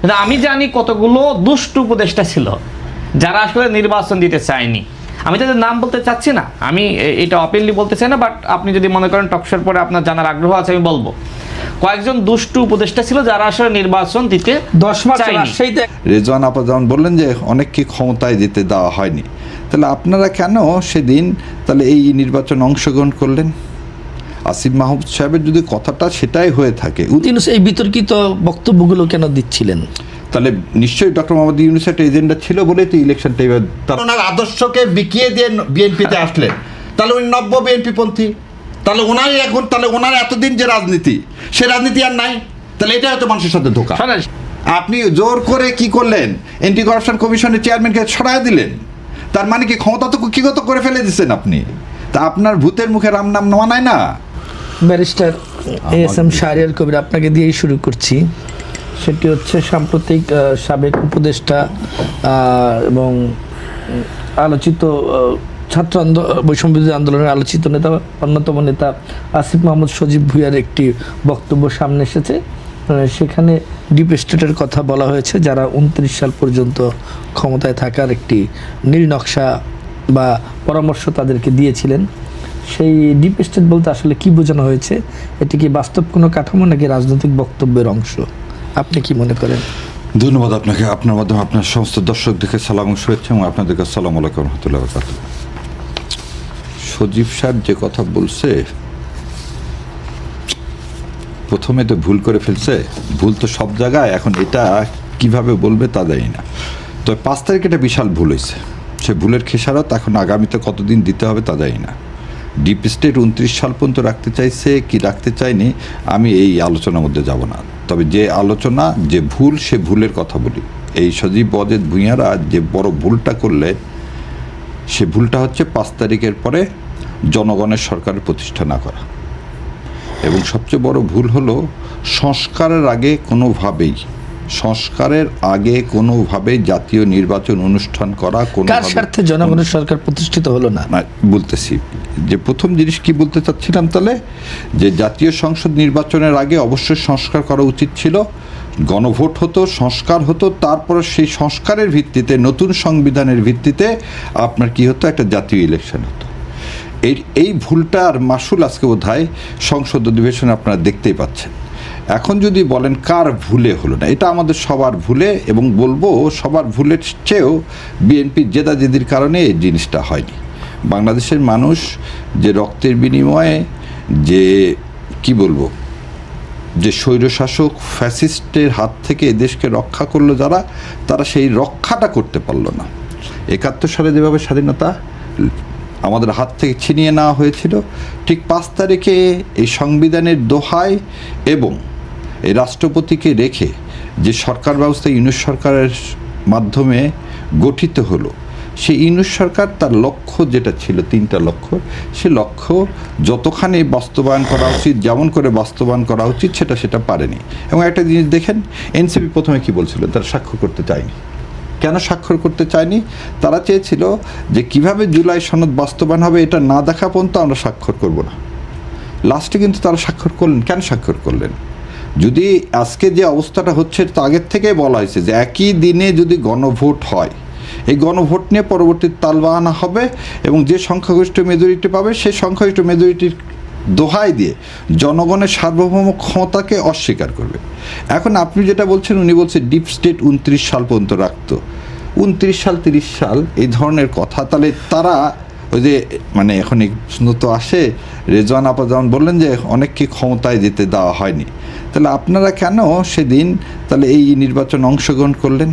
আমি জানি কতগুলো দুষ্ট উপদেষ্টা ছিল যারা আসলে নির্বাচন দিতে চায়নি। আমি তাদের নাম বলতে চাচ্ছি না, আমি এটা ওপেনলি বলতে চাই না, বাট আপনি যদি মনে করেন টকশোর পরে আপনার জানার আগ্রহ আছে আমি বলবো। কয়েকজন দুষ্টু উপদেষ্টা ছিল যারা আসলে নির্বাচন দিতে 10 মার্চ চায়নি। রেজওয়ান আপা যেমন বললেন যে অনেককে ক্ষমতায় যেতে দেওয়া হয়নি, তাহলে আপনারা কেন সেদিন তাহলে এই নির্বাচনে অংশগ্রহণ করলেন? আসিফ মাহমুদ সাহেবের যদি কথাটা সেটাই হয়ে থাকে, এই বিতর্কিত বক্তব্যগুলো কেন দিচ্ছিলেন? তাহলে নিশ্চয়ই ডক্টর মোহাম্মদ ইউনূসের একটা এজেন্ডা ছিল বলেই তো ইলেকশনটা এবার ওনার আদর্শকে বিকিয়ে দিয়ে বিএনপিতে আসলেন। তাহলে উনি নব্য বিএনপি পন্থী, তাহলে ওনারই এখন তাহলে ওনার এতদিন যে রাজনীতি সে রাজনীতি আর নাই, তাহলে এটা হয়তো মানুষের সাথে ধোকা। আপনি জোর করে কি করলেন, অ্যান্টি কারাপশন কমিশনের চেয়ারম্যানকে সরায় দিলেন, তার মানে কি ক্ষমতা তো কুক্ষিগত করে ফেলে দিচ্ছেন আপনি। তা আপনার ভূতের মুখে রাম নাম মানায় না। ব্যারিস্টার এএসএম শাহরিয়ার কবির, আপনাকে দিয়েই শুরু করছি। সেটি হচ্ছে সাম্প্রতিক সাবেক উপদেষ্টা এবং আলোচিত ছাত্র বৈষম্যবিরোধী আন্দোলনের আলোচিত নেতা, অন্যতম নেতা আসিফ মাহমুদ সজীব ভুঁইয়ার একটি বক্তব্য সামনে এসেছে। সেখানে ডিপ স্টেটের কথা বলা হয়েছে, যারা 29 সাল পর্যন্ত ক্ষমতায় থাকার একটি নীল নকশা বা পরামর্শ তাদেরকে দিয়েছিলেন। সেই ডিপ স্টেট বলতে আসলে কি বোঝানো হয়েছে? এটি কি বাস্তব কোনো কাঠামো নাকি রাজনৈতিক বক্তব্যের অংশ? আপনি কি মনে করেন? ধন্যবাদ আপনাকে। আপনার মাধ্যমে আপনার সমস্ত দর্শকদেরকে সালাম ও শুভেচ্ছা এবং আপনাদেরকে আসসালামু আলাইকুম রহমতুল্লাহ বারাকাতুহু। সজীব সাহেব যে কথা বলছে, প্রথমে তো ভুল করে ফেলছে। ভুল তো সব জায়গায়, এখন এটা কিভাবে বলবে তা জানি না। তো 5 তারিখ এটা বিশাল ভুল হয়েছে। সে ভুলের খেসারত এখন আগামীতে কতদিন দিতে হবে তা জানি না। ডিপ স্টেট 29 সাল পর্যন্ত রাখতে চাইছে কি রাখতে চায়নি আমি এই আলোচনার মধ্যে যাব না। তবে যে আলোচনা যে ভুল, সে ভুলের কথা বলি। এই সজীব ওয়াজেদ ভুঁইয়ারা যে বড় ভুলটা করলে, সে ভুলটা হচ্ছে 5 তারিখের পরে জনগণের সরকারের প্রতিষ্ঠা না করা। এবং সবচেয়ে বড় ভুল হলো সংস্কারের আগে কোনোভাবেই জাতীয় নির্বাচন অনুষ্ঠান করা। কার স্বার্থে জনগণের সরকার প্রতিষ্ঠিত হলো না? বলতেছি যে প্রথম জিনিস কি বলতে চাচ্ছিলাম, তাহলে যে জাতীয় সংসদ নির্বাচনের আগে অবশ্যই সংস্কার করা উচিত ছিল। গণভোট হতো, সংস্কার হতো, তারপর সেই সংস্কারের ভিত্তিতে নতুন সংবিধানের ভিত্তিতে আপনার কি হতো, একটা জাতীয় ইলেকশন হতো। এই ভুলটার মাসুল আজকে বোধহয় সংসদ অধিবেশনে আপনারা দেখতেই পাচ্ছেন। এখন যদি বলেন কার ভুলে হলো না, এটা আমাদের সবার ভুলে, এবং বলবো সবার ভুলের চেয়েও বিএনপির জেদাজেদির কারণে এই জিনিসটা হয়নি। বাংলাদেশের মানুষ যে রক্তের বিনিময়ে যে কি বলবো, যে স্বৈরশাসক ফ্যাসিস্টের হাত থেকে এদেশকে রক্ষা করলো যারা, তারা সেই রক্ষাটা করতে পারলো না। 71 সালে যেভাবে স্বাধীনতা আমাদের হাত থেকে ছিনিয়ে নেওয়া হয়েছিল, ঠিক 5 তারিখে এই সংবিধানের দোহায় এবং এই রাষ্ট্রপতিকে রেখে যে সরকার ব্যবস্থা ইউনূস সরকারের মাধ্যমে গঠিত হলো, সেই ইউনূস সরকার তার লক্ষ্য যেটা ছিল 3টা লক্ষ্য, সে লক্ষ্য যতখানি বাস্তবায়ন করা উচিত, যেমন করে বাস্তবায়ন করা উচিত সেটা পারেনি। এবং একটা জিনিস দেখেন, এনসিপি প্রথমে কি বলছিল, তারা স্বাক্ষর করতে চায়নি। কেন স্বাক্ষর করতে চায়নি? তারা চেয়েছিল যে কিভাবে জুলাই সনদ বাস্তবায়ন হবে এটা না দেখা পর্যন্ত আমরা স্বাক্ষর করব না। লাস্টে কিন্তু তারা স্বাক্ষর করলেন। কেন স্বাক্ষর করলেন? যদি আজকে যে অবস্থাটা হচ্ছে, তা আগের থেকে বলা হয়েছে যে একই দিনে যদি গণভোট হয়, এই গণভোট নিয়ে পরবর্তী তালবাহানা হবে এবং যে সংখ্যাগরিষ্ঠ মেজরিটি পাবে সেই সংখ্যাগরিষ্ঠ মেজরিটির দোহাই দিয়ে জনগণের সার্বভৌম ক্ষমতাকে অস্বীকার করবে। এখন আপনি যেটা বলছেন, উনি বলছে ডিপ স্টেট 29 সাল পর্যন্ত রাখতো। 29 সাল 30 সাল এই ধরনের কথা, তাহলে তারা ওই যে মানে এখন এই প্রশ্ন তো আসে, রেজওয়ান আপা যেমন বললেন যে অনেককে ক্ষমতায় যেতে দেওয়া হয়নি, তাহলে আপনারা কেন সেদিন তাহলে এই নির্বাচনে অংশগ্রহণ করলেন?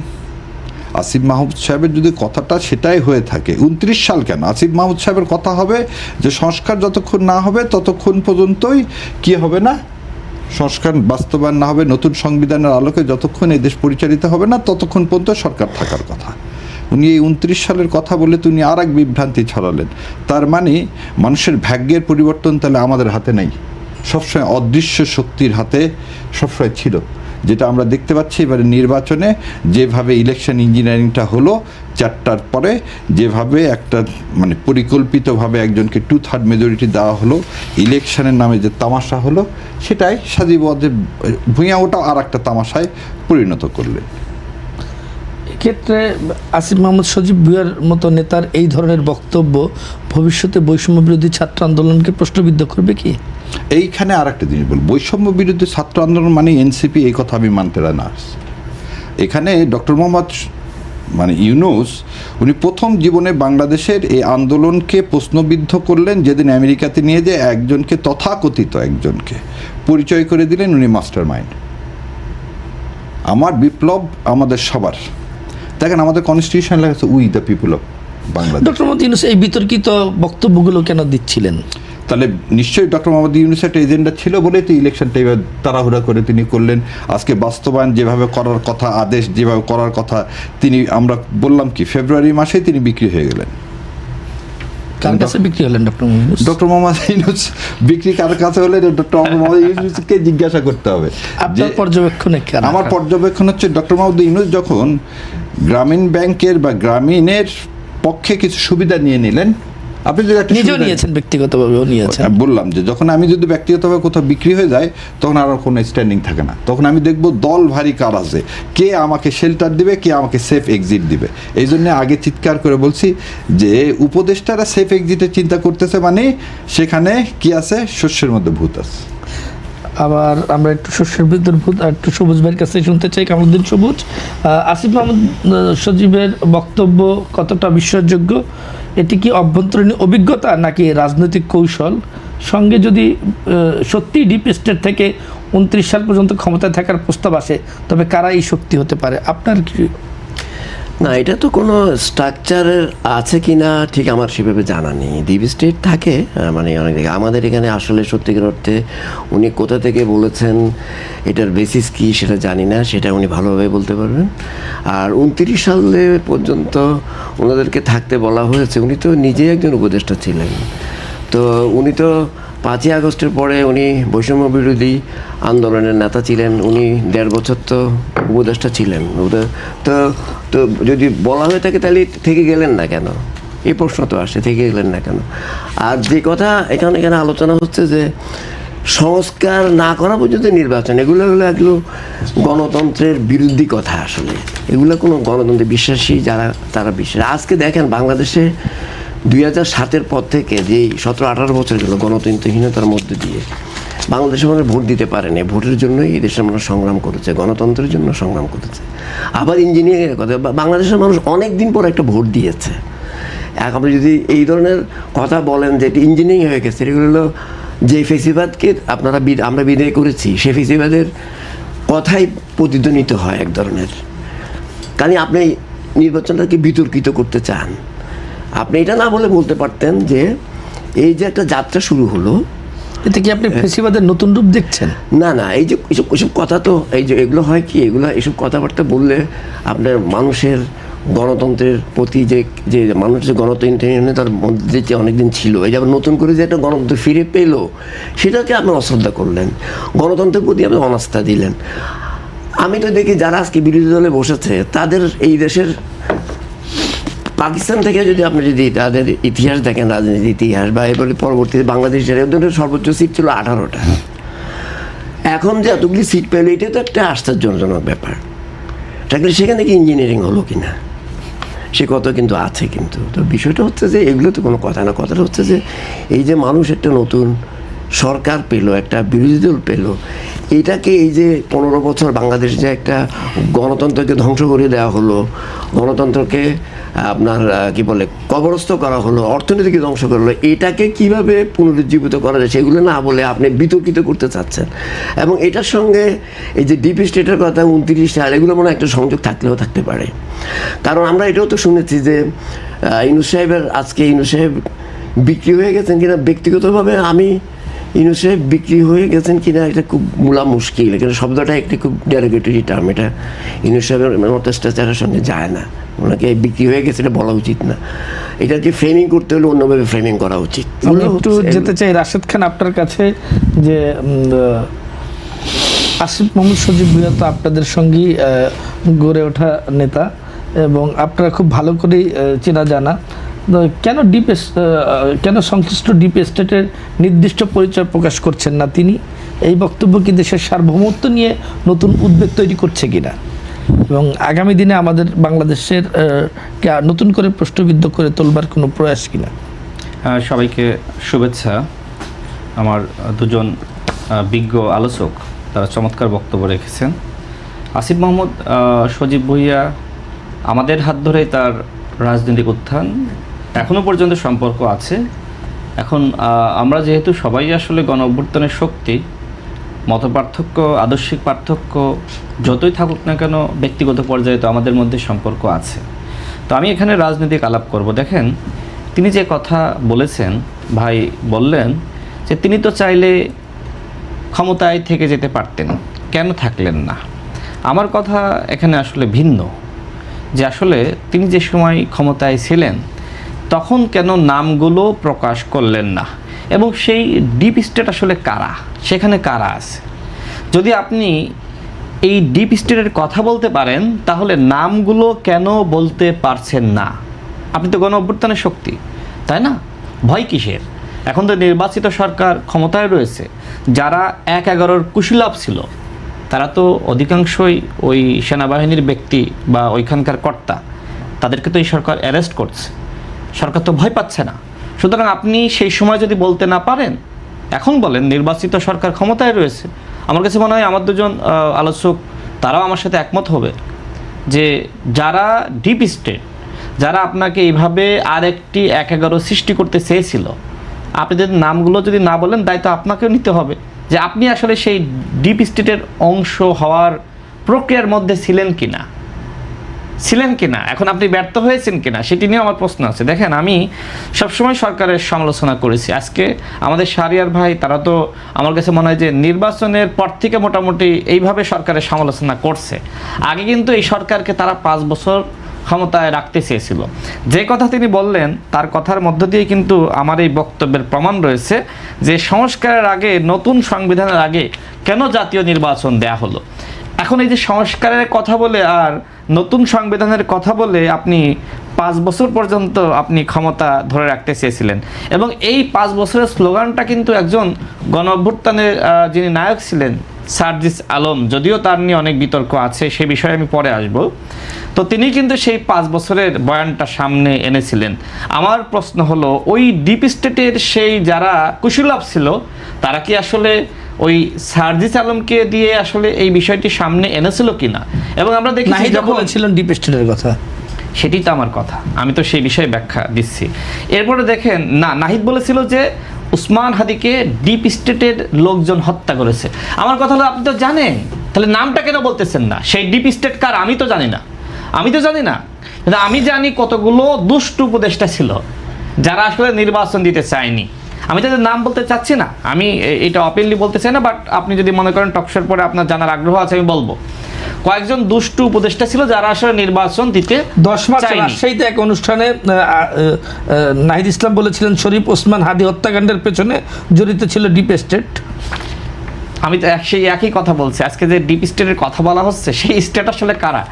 আসিফ মাহমুদ সাহেবের যদি কথাটা সেটাই হয়ে থাকে, 29 সাল কেন? আসিফ মাহমুদ সাহেবের কথা হবে যে সংস্কার যতক্ষণ না হবে ততক্ষণ পর্যন্তই কি হবে না, সংস্কার বাস্তবায়ন না হবে, নতুন সংবিধানের আলোকে যতক্ষণ এই দেশ পরিচালিত হবে না ততক্ষণ পর্যন্ত সরকার থাকার কথা। উনি এই 29 সালের কথা বলে তিনি আর এক বিভ্রান্তি ছড়ালেন। তার মানে মানুষের ভাগ্যের পরিবর্তন তাহলে আমাদের হাতে নেই, সবসময় অদৃশ্য শক্তির হাতে সবসময় ছিল। যেটা আমরা দেখতে পাচ্ছি এবারে নির্বাচনে যেভাবে ইলেকশন ইঞ্জিনিয়ারিংটা হলো 4টার পরে, যেভাবে একটা মানে পরিকল্পিতভাবে একজনকে 2/3 মেজরিটি দেওয়া হলো, ইলেকশনের নামে যে তামাশা হলো, সেটাই সাজিবদের ভূঁইয়া ওটা আর একটা তামাশায় পরিণত করলেন। এক্ষেত্রে আসিফ মাহমুদ সজীব ভুঁইয়ার মতো নেতার এই ধরনের বক্তব্য ভবিষ্যতে বৈষম্য বিরোধী ছাত্র আন্দোলনকে প্রশ্নবিদ্ধ করবে কি? এইখানে আর একটা জিনিস বল, বৈষম্য বিরোধী ছাত্র আন্দোলন মানে এনসিপি, এই কথা আমি মানতে না। এখানে ডক্টর মোহাম্মদ মানে ইউনূস উনি প্রথম জীবনে বাংলাদেশের এই আন্দোলনকে প্রশ্নবিদ্ধ করলেন যেদিন আমেরিকাতে নিয়ে যে একজনকে, তথাকথিত একজনকে পরিচয় করে দিলেন উনি মাস্টার মাইন্ড। আমার বিপ্লব আমাদের সবার। দেখেন আমাদের কনস্টিটিউশন লেখা আছে we the people of Bangladesh. Doctor Mohammad Yunus এই বিতর্কিত বক্তব্যগুলো কেন দিচ্ছিলেন? তাহলে নিশ্চয়ই ডক্টর মোহাম্মদ ইউনূসের একটা এজেন্ডা ছিল বলেই তো ইলেকশনটা এবার তাড়াহুড়া করে তিনি করলেন। আজকে বাস্তবায়ন যেভাবে করার কথা, আদেশ যেভাবে করার কথা, তিনি আমরা বললাম কি ফেব্রুয়ারি মাসে তিনি বিক্রি হয়ে গেলেন। কার কাছে বিক্রি হলেন ডক্টর ইউনূস? ডক্টর মোহাম্মদ ইউনূস বিক্রি কার কাছে হলে ডক্টর মোহাম্মদ ইউনূসকে জিজ্ঞাসা করতে হবে। আপনার পর্যবেক্ষণে কেন? আমার পর্যবেক্ষণ হচ্ছে ডক্টর মোহাম্মদ ইউনূস যখন গ্রামীণ ব্যাংকের বা গ্রামীণের পক্ষে কিছু সুবিধা নিয়ে নিলেন, আপনি যদি একটা নিজেও নিয়েছেন, ব্যক্তিগতভাবেও নিয়েছেন। বললাম যে যখন আমি যদি ব্যক্তিগতভাবে কোথাও বিক্রি হয়ে যায় তখন আর কোনো স্ট্যান্ডিং থাকে না, তখন আমি দেখব দল ভারী কার আছে, কে আমাকে শেল্টার দিবে, কে আমাকে সেফ এক্সিট দিবে। এই জন্য আগে চিৎকার করে বলছি যে উপদেষ্টারা সেফ এক্সিটের চিন্তা করতেছে, মানে সেখানে কি আছে, শস্যের মধ্যে ভূত আছে। আবার আমরা একটু শস্যের ভিতর ভূত আর একটু সবুজ ভাইয়ের কাছে শুনতে চাই। কামরুদ্দিন সবুজ, আসিফ মাহমুদ সজীবের বক্তব্য কতটা বিশ্বাসযোগ্য? এটি কি অভ্যন্তরীণ অভিজ্ঞতা নাকি রাজনৈতিক কৌশল? সঙ্গে যদি সত্যি ডিপ স্টেট থেকে 29 সাল পর্যন্ত ক্ষমতায় থাকার প্রস্তাব আসে, তবে কারা এই শক্তি হতে পারে? আপনার কি? না, এটা তো কোনো স্ট্রাকচারের আছে কি না ঠিক আমার সেভাবে জানা নেই। ডিপ স্টেট থাকে মানে অনেক জায়গায়। আমাদের এখানে আসলে সত্যিকার অর্থে উনি কোথা থেকে বলেছেন, এটার বেসিস কি সেটা জানি না, সেটা উনি ভালোভাবে বলতে পারবেন। আর 29 সালে পর্যন্ত ওনাদেরকে থাকতে বলা হয়েছে, উনি তো নিজেই একজন উপদেষ্টা ছিলেন। তো উনি তো 5ই আগস্টের পরে উনি বৈষম্য বিরোধী আন্দোলনের নেতা ছিলেন, উনি 1.5 বছর তো উপদেষ্টা ছিলেন। তো তো যদি বলা হয়ে থাকে তাহলে থেকে গেলেন না কেন, এই প্রশ্ন তো আসে, থেকে গেলেন না কেন? আর যে কথা এখানে আলোচনা হচ্ছে যে সংস্কার না করা পর্যন্ত নির্বাচন, এগুলো হলো এগুলো গণতন্ত্রের বিরোধী কথা। আসলে এগুলো কোনো গণতন্ত্রে বিশ্বাসী যারা তারা বিশ্বাস। আজকে দেখেন বাংলাদেশে 2007-এর পর থেকে যে 17-18 বছর গেল গণতন্ত্রহীনতার মধ্যে দিয়ে বাংলাদেশের মানুষ ভোট দিতে পারেনি। ভোটের জন্যই এই দেশের মানুষ সংগ্রাম করেছে, গণতন্ত্রের জন্য সংগ্রাম করেছে। আবার ইঞ্জিনিয়ারিংয়ের কথা, বাংলাদেশের মানুষ অনেক দিন পর একটা ভোট দিয়েছে। আপনি যদি এই ধরনের কথা বলেন যে এটি ইঞ্জিনিয়ারিং হয়ে গেছে, এগুলো হলো যে ফেসিবাদকে আমরা বিদায় করেছি, সে ফেসিবাদের কথাই প্রতিধ্বনিত হয় এক ধরনের। কারণ আপনি নির্বাচনটাকে বিতর্কিত করতে চান। আপনি এটা না বলে বলতে পারতেন যে এই যে একটা যাত্রা শুরু হলো, এতে কি আপনি ফেসিবাদের নতুন রূপ দেখছেন? না, এই যে এসব কথা তো এই যে এগুলো হয় কি, এসব কথাবার্তা বললে আপনার মানুষের গণতন্ত্রের প্রতি যে মানুষের গণতন্ত্রের মধ্যে যে অনেকদিন ছিল, এই যে আবার নতুন করে যে একটা গণতন্ত্র ফিরে পেলো, সেটাকে আপনি অশ্রদ্ধা করলেন, গণতন্ত্রের প্রতি আপনি অনাস্থা দিলেন। আমি তো দেখি যারা আজকে বিরোধী দলে বসেছে তাদের এই দেশের পাকিস্তান থেকে যদি আপনি যদি তাদের ইতিহাস দেখেন, রাজনীতির ইতিহাস বা এবারে পরবর্তীতে বাংলাদেশের ওদের সর্বোচ্চ সিট ছিল 18টা। এখন যে এতগুলি সিট পেলে এটা তো একটা আশ্চর্যজনক ব্যাপার। থাকলে সেখানে কি ইঞ্জিনিয়ারিং হলো কি না সে কথা কিন্তু আছে। কিন্তু তো বিষয়টা হচ্ছে যে এগুলো তো কোনো কথা না, কথাটা হচ্ছে যে এই যে মানুষ একটা নতুন সরকার পেলো, একটা বিরোধী দল পেলো, এটাকে এই যে 15 বছর বাংলাদেশ যে একটা গণতন্ত্রকে ধ্বংস করে দেওয়া হলো, গণতন্ত্রকে আপনার কি বলে কবরস্থ করা হলো, অর্থনীতিকে ধ্বংস করা হলো, এটাকে কিভাবে পুনরুজ্জীবিত করা যায় সেগুলো না বলে আপনি বিতর্কিত করতে চাচ্ছেন। এবং এটার সঙ্গে এই যে ডিপ স্টেটের কথা 29 সাল, এগুলো মনে হয় একটা সংযোগ থাকলেও থাকতে পারে। কারণ আমরা এটাও তো শুনেছি যে ইউনূস সাহেব বিক্রি হয়ে গেছেন কিনা, ব্যক্তিগতভাবে আমি ইউনূস সাহেব বিক্রি হয়ে গেছেন কিনা এটা খুব মুশকিল। কিন্তু শব্দটা একটি খুব ডেরিগেটরি টার্ম, এটা ইউনূস সাহেবের মতো স্ট্রাকচারের সঙ্গে যায় না। ওনাকে বিক্রি হয়ে গেছে এটা বলা উচিত না, এটাকে ফ্রেমিং করতে হলে অন্যভাবে ফ্রেমিং করা উচিত। আমি একটু যেতে চাই রাশেদ খান আপনার কাছে, যে আসিফ মাহমুদ সজীব ভুঁইয়া তো আপনাদের সঙ্গেই গড়ে ওঠা নেতা এবং আপনারা খুব ভালো করেই চেনা জানা। তো কেন সংশ্লিষ্ট ডিপ স্টেটের নির্দিষ্ট পরিচয় প্রকাশ করছেন না তিনি? এই বক্তব্য কি দেশের সার্বভৌমত্ব নিয়ে নতুন উদ্বেগ তৈরি করছে কিনা, এবং আগামী দিনে আমাদের বাংলাদেশের নতুন করে প্রশ্নবিদ্ধ করে তোলবার কোনো প্রয়াস কিনা? সবাইকে শুভেচ্ছা। আমার দুজন বিজ্ঞ আলোচক তারা চমৎকার বক্তব্য রেখেছেন। আসিফ মাহমুদ সজীব ভুঁইয়া আমাদের হাত ধরেই তার রাজনৈতিক উত্থান, এখনও পর্যন্ত সম্পর্ক আছে। এখন আমরা যেহেতু সবাই আসলে গণ অভ্যুত্থানের শক্তি, মত পার্থক্য, আদর্শিক পার্থক্য যতই থাকুক না কেন ব্যক্তিগত পর্যায়ে তো আমাদের মধ্যে সম্পর্ক আছে। তো আমি এখানে রাজনৈতিক আলাপ করব। দেখেন, তিনি যে কথা বলেছেন, ভাই বললেন যে তিনি তো চাইলে ক্ষমতায় থেকে যেতে পারতেন, কেন থাকলেন না? আমার কথা এখানে আসলে ভিন্ন, যে আসলে তিনি যে সময় ক্ষমতায় ছিলেন তখন কেন নামগুলো প্রকাশ করলেন না, এবং সেই ডিপ স্টেট আসলে কারা, সেখানে কারা আছে। যদি আপনি এই ডিপ স্টেটের কথা বলতে পারেন তাহলে নামগুলো কেন বলতে পারছেন না? আপনি তো গণ অভ্যুত্থানের শক্তি, তাই না? ভয় কিসের? এখন তো নির্বাচিত সরকার ক্ষমতায় রয়েছে। যারা ১/১১-র কুশীলব ছিল তারা তো অধিকাংশই ওই সেনাবাহিনীর ব্যক্তি বা ওইখানকার কর্তা, তাদেরকে তো এই সরকার অ্যারেস্ট করছে। সরকার তো ভয় পাচ্ছে না। সুতরাং আপনি সেই সময় যদি বলতে না পারেন, এখন বলেন। নির্বাচিত সরকার ক্ষমতায় রয়েছে। আমার কাছে মনে হয় আমার দুজন আলোচক তারাও আমার সাথে একমত হবে যে যারা ডিপ স্টেট, যারা আপনাকে এইভাবে আরেকটি ১/১১ সৃষ্টি করতে চেয়েছিল, আপনি যদি নামগুলো যদি না বলেন দায়িত্ব আপনাকেও নিতে হবে যে আপনি আসলে সেই ডিপ স্টেটের অংশ হওয়ার প্রক্রিয়ার মধ্যে ছিলেন কিনা, এখন আপনি ব্যর্থ হয়েছেন কিনা সেটি নিয়ে আমার প্রশ্ন আছে। দেখেন, আমি সবসময় সরকারের সমালোচনা করেছি। আজকে আমাদের শাহরিয়ার ভাই তারা তো আমার কাছে মনে হয় যে নির্বাচনের পর থেকে মোটামুটি এইভাবে সরকারের সমালোচনা করছে। আগে কিন্তু এই সরকারকে তারা ৫ বছর ক্ষমতায় রাখতে চেয়েছিল। যে কথা তিনি বললেন তার কথার মধ্য দিয়ে কিন্তু আমার এই বক্তব্যের প্রমাণ রয়েছে যে সংস্কারের আগে, নতুন সংবিধানের আগে কেন জাতীয় নির্বাচন দেয়া হলো। এখন এই যে সংস্কারের কথা বলে আর নতুন সংবিধানের কথা বলে আপনি ৫ বছর পর্যন্ত আপনি ক্ষমতা ধরে রাখতে চেয়েছিলেন, এবং এই ৫ বছরের স্লোগানটা কিন্তু একজন গণ অভ্যুত্থানের যিনি নায়ক ছিলেন সার্জিস আলম, যদিও তার নিয়ে অনেক বিতর্ক আছে, সে বিষয়ে আমি পরে আসব, তো তিনি কিন্তু সেই ৫ বছরের বয়ানটা সামনে এনেছিলেন। আমার প্রশ্ন হলো, ওই ডিপ স্টেটের সেই যারা কুশীলব ছিল তারা কি আসলে ওই সার্জিস আলমকে দিয়ে আসলে এই বিষয়টি সামনে এনেছিল কিনা? এবং আমরা দেখি যখন বলেছিলেন ডিপ স্টেটের কথা, সেটি তো আমার কথা, আমি তো সেই বিষয়ে ব্যাখ্যা দিচ্ছি। এরপরে দেখেন, নাহিদ বলেছিল যে উসমান হাদিকে ডিপ স্টেটের লোকজন হত্যা করেছে। আমার কথা হলো, আপনি তো জানেন, তাহলে নামটা কেন বলতেছেন না? সেই ডিপ স্টেট কার আমি তো জানি না। কিন্তু আমি জানি কতগুলো দুষ্ট উপদেষ্টা ছিল যারা আসলে নির্বাচন দিতে চায়নি। আমি তাদের নাম বলতে চাচ্ছি না, আমি এটা ওপেনলি বলতে চাই না, বাট আপনি যদি মনে করেন টকশোর পরে আপনার জানার আগ্রহ আছে আমি বলবো। কয়েকজন দুষ্টু উপদেষ্টা ছিল যারা আসলে নির্বাচন দিতে 10 মার্চ রাজশাহীতে এক অনুষ্ঠানে নাহিদ ইসলাম বলেছিলেন শরীফ ওসমান হাদি হত্যাকাণ্ডের পেছনে জড়িত ছিল ডিপ স্টেট। আমি তো সেই একই কথা বলছি। আজকে যে ডিপ স্টেটের কথা বলা হচ্ছে, সেই স্টেট আসলে কারা?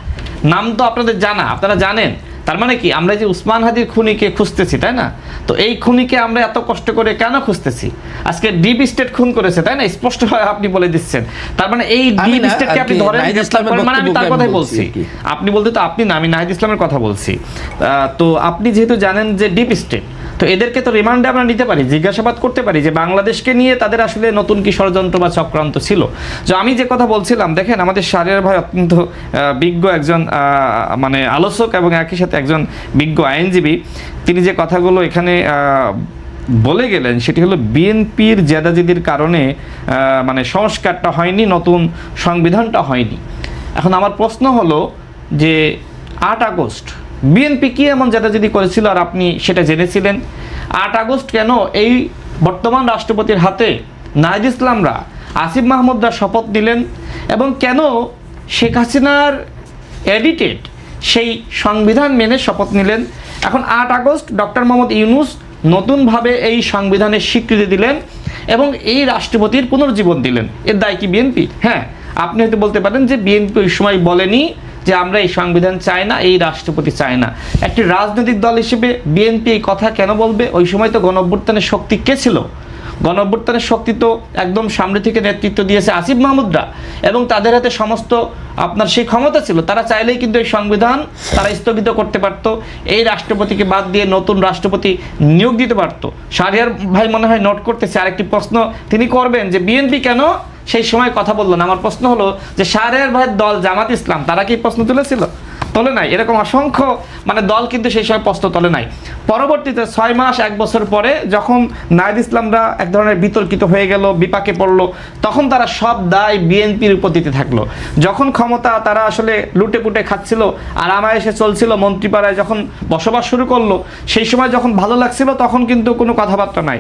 নাম তো আপনাদের জানা, আপনারা জানেন। তার মানে কি, আমরা যে উসমান হাদির খুনিকে খুঁজতেছি, তাই না? তো এই খুনিকে আমরা এত কষ্ট করে কেন খুঁজতেছি? আজকে ডিপ স্টেট খুন করেছে, তাই না? স্পষ্টভাবে আপনি বলে দিচ্ছেন। তার মানে এই ডিপ স্টেটকে আপনি ধরেন, মানে আমি তার কথাই বলছি। আপনি বলতে তো আপনি না, আমি নাহিদ ইসলামের কথা বলছি। তো আপনি যেহেতু জানেন যে ডিপ স্টেট, তো এদেরকে তো রিমান্ডে আমরা নিতে পারি, জিজ্ঞাসাবাদ করতে পারি যে বাংলাদেশকে নিয়ে তাদের আসলে নতুন কি ষড়যন্ত্র বা চক্রান্ত ছিল। যে আমি যে কথা বলছিলাম, দেখেন আমাদের শাহরিয়ার ভাই অত্যন্ত বিজ্ঞ একজন মানে আলোচক এবং একই সাথে একজন বিজ্ঞ আইনজীবী। তিনি যে কথাগুলো এখানে বলে গেলেন সেটি হলো বিএনপির জেদাজেদির কারণে মানে সংস্কারটা হয়নি, নতুন সংবিধানটা হয়নি। এখন আমার প্রশ্ন হলো যে 8 আগস্ট বিএনপি কি এমন জেদাজেদি করেছিল আর আপনি সেটা জেনেছিলেন? 8 আগস্ট কেন এই বর্তমান রাষ্ট্রপতির হাতে নাহিদ ইসলামরা, আসিফ মাহমুদরা শপথ নিলেন, এবং কেন শেখ হাসিনার এডিটেড সেই সংবিধান মেনে শপথ নিলেন? এখন 8 আগস্ট ডক্টর মোহাম্মদ ইউনূস নতুনভাবে এই সংবিধানের স্বীকৃতি দিলেন এবং এই রাষ্ট্রপতির পুনর্জীবন দিলেন। এর দায় কি বিএনপি? হ্যাঁ, আপনি হয়তো বলতে পারেন যে বিএনপি ওই সময় বলেনি যে আমরা এই সংবিধান চাই না, এই রাষ্ট্রপতি চাই না। একটি রাজনৈতিক দল হিসেবে বিএনপি এই কথা কেন বলবে? ওই সময় তো গণঅভ্যুত্থানের শক্তি কে ছিল? গণঅভ্যুত্থানের শক্তি তো একদম সামনে থেকে নেতৃত্ব দিয়েছে আসিফ মাহমুদরা, এবং তাদের হাতে সমস্ত আপনার সেই ক্ষমতা ছিল। তারা চাইলেই কিন্তু এই সংবিধান তারা স্থগিত করতে পারত, এই রাষ্ট্রপতিকে বাদ দিয়ে নতুন রাষ্ট্রপতি নিয়োগ দিতে পারত। শাহরিয়ার ভাই মনে হয় নোট করতেছে আরেকটি প্রশ্ন তিনি করবেন যে বিএনপি কেন সেই সময় কথা বললো না। আমার প্রশ্ন হলো যে শাহরিয়ার ভাইয়ের দল জামাত ইসলাম তারা কি প্রশ্ন তুলেছিল? তোলে নাই। এরকম অসংখ্য দল কিন্তু সেই সময় প্রশ্ন তোলে নাই। পরবর্তীতে 6 মাস 1 বছর পরে যখন নাহিদ ইসলামরা এক ধরনের বিতর্কিত হয়ে গেল, বিপাকে পড়লো, তখন তারা সব দায় বিএনপির উপর দিতে থাকলো। যখন ক্ষমতা তারা আসলে লুটে পুটে খাচ্ছিল, আরামায়েশে চলছিল, মন্ত্রীপাড়ায় যখন বসবাস শুরু করলো, সেই সময় যখন ভালো লাগছিল তখন কিন্তু কোনো কথাবার্তা নাই।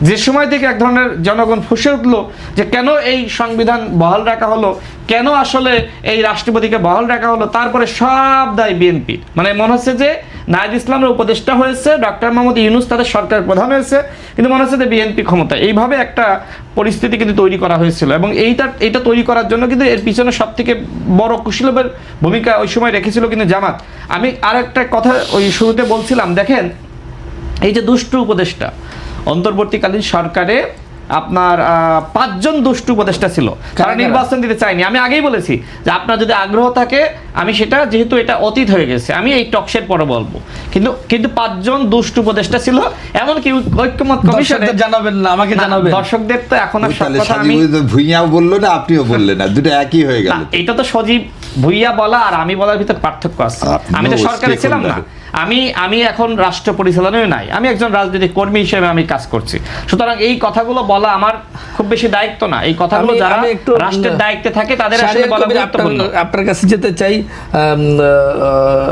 যে সময় থেকে এক ধরনের জনগণ ফুঁসে উঠলো যে কেন এই সংবিধান বহাল রাখা হলো, কেন আসলে এই রাষ্ট্রপতিকে বহাল রাখা হলো, তারপরে সব দায় বিএনপির। মনে হচ্ছে যে নাহিদ ইসলামের উপদেষ্টা হয়েছে, ডক্টর মোহাম্মদ ইউনূস তাদের সরকার প্রধান হয়েছে, কিন্তু মনে হচ্ছে যে বিএনপি ক্ষমতা। এইভাবে একটা পরিস্থিতি কিন্তু তৈরি করা হয়েছিল, এবং এইটা তৈরি করার জন্য কিন্তু এর পিছনে সব থেকে বড় কুশীলবের ভূমিকা ওই সময় রেখেছিল কিন্তু জামাত। আমি আর একটা কথা ওই শুরুতে বলছিলাম, দেখেন এই যে দুষ্টু উপদেষ্টা, অন্তর্বর্তীকালীন সরকারে আপনার 5 জন দুষ্টু উপদেষ্টা ছিল, তারা নির্বাচন দিতে চায়নি। আমি আগেই বলেছি যে আপনার যদি আগ্রহ থাকে, আমি সেটা যেহেতু এটা অতীত হয়ে গেছে আমি এই টকশের পরে বলবো, কিন্তু 5 জন দুষ্টু উপদেষ্টা ছিল। এমনকি ঐক্যমত কমিশনে জানাবেন না, আমাকে জানাবেন। দর্শকদের তো এখন আর সব কথা আমি ভুইয়াও বললো না, আপনিও বললেন না, দুটো একই হয়ে গেল। এটা তো সজীব ভুইয়া বলা আর আমি বলার ভিতর পার্থক্য আছে। আমি তো সরকারে ছিলাম না, আমি এখন রাষ্ট্র পরিচালনায় নাই, আমি একজন রাজনৈতিক কর্মী হিসেবে আমি কাজ করছি। সুতরাং এই কথাগুলো বলা আমার খুব বেশি দায়িত্ব না। এই কথাগুলো যারা রাষ্ট্রের দায়িত্বে থাকে তাদের আসলে বলা গুরুত্বপূর্ণ। আপনার কাছে যেতে চাই,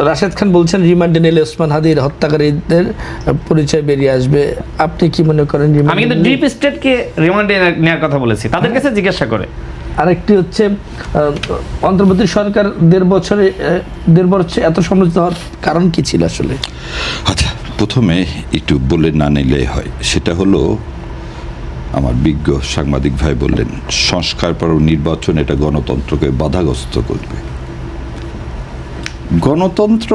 রাশেদ খান বলছেন রিমান্ডে নিলে ওসমান হাদির হত্যাকারীদের পরিচয় বেরিয়ে আসবে। আপনি কি মনে করেন? আমি কিন্তু ডিপ স্টেটকে রিমান্ডে নেওয়ার কথা বলেছি, তাদের কাছে জিজ্ঞাসা করে। আরেকটি হচ্ছে অন্তর্বর্তী সরকার 1.5 বছরে এত সমালোচিত হওয়ার কারণ কি ছিল আসলে? আচ্ছা, প্রথমে একটু বলে না নিলে হয়, সেটা হলো আমার বিজ্ঞ সাংবাদিক ভাই বললেন সংস্কার পর নির্বাচন এটা গণতন্ত্রকে বাধাগ্রস্ত করবে। গণতন্ত্র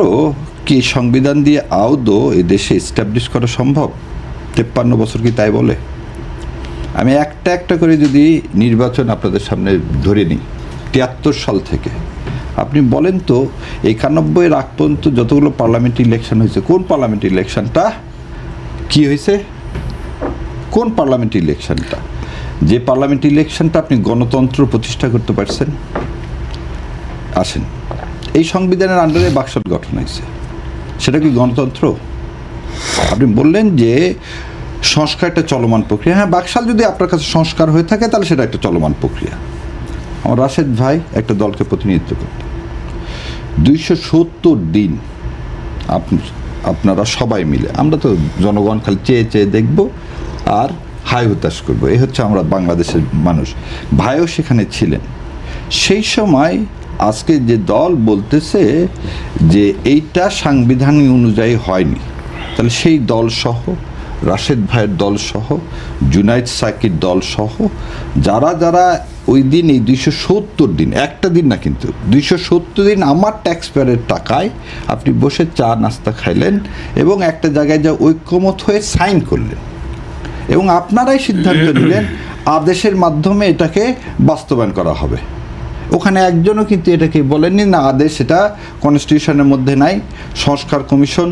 কি সংবিধান দিয়ে আদৌ এ দেশে এস্টাবলিশ করা সম্ভব? 53 বছর কি তাই বলে? আমি একটা করে যদি নির্বাচন আপনাদের সামনে ধরে নিই, 73 সাল থেকে আপনি বলেন তো 91 আগ পর্যন্ত যতগুলো পার্লামেন্ট ইলেকশন হয়েছে, কোন পার্লামেন্ট ইলেকশনটা কি হয়েছে? কোন পার্লামেন্ট ইলেকশনটা, যে পার্লামেন্ট ইলেকশনটা আপনি গণতন্ত্র প্রতিষ্ঠা করতে পারছেন? আসেন, এই সংবিধানের আন্ডারে বাকশাল গঠন হয়েছে, সেটা কি গণতন্ত্র? আপনি বললেন যে সংস্কারটা চলমান প্রক্রিয়া। হ্যাঁ, বাকশাল যদি আপনার কাছে সংস্কার হয়ে থাকে তাহলে সেটা একটা চলমান প্রক্রিয়া। আমার রাশেদ ভাই একটা দলকে প্রতিনিধিত্ব করতে 270 দিন আপনারা সবাই মিলে, আমরা তো জনগণ খালি চেয়ে দেখব আর হাই হুতাশ করবো, এই হচ্ছে আমরা বাংলাদেশের মানুষ। ভাইও সেখানে ছিলেন সেই সময়। আজকে যে দল বলতেছে যে এইটা সাংবিধানিক অনুযায়ী হয়নি, তাহলে সেই দল সহ, রাশেদ ভাইয়ের দল সহ, জুনাইদ সাকির দল সহ যারা ওই দিন এই 270 দিন, একটা দিন না কিন্তু 270 দিন আমার ট্যাক্স পেয়ারের টাকায় আপনি বসে চা নাস্তা খাইলেন এবং একটা জায়গায় যা ঐক্যমত হয়ে সাইন করলেন, এবং আপনারাই সিদ্ধান্ত নিলেন আদেশের মাধ্যমে এটাকে বাস্তবায়ন করা হবে। ওখানে একজনও কিন্তু এটাকে বলেননি না আদেশ, এটা কনস্টিটিউশনের মধ্যে নাই, সংস্কার কমিশন,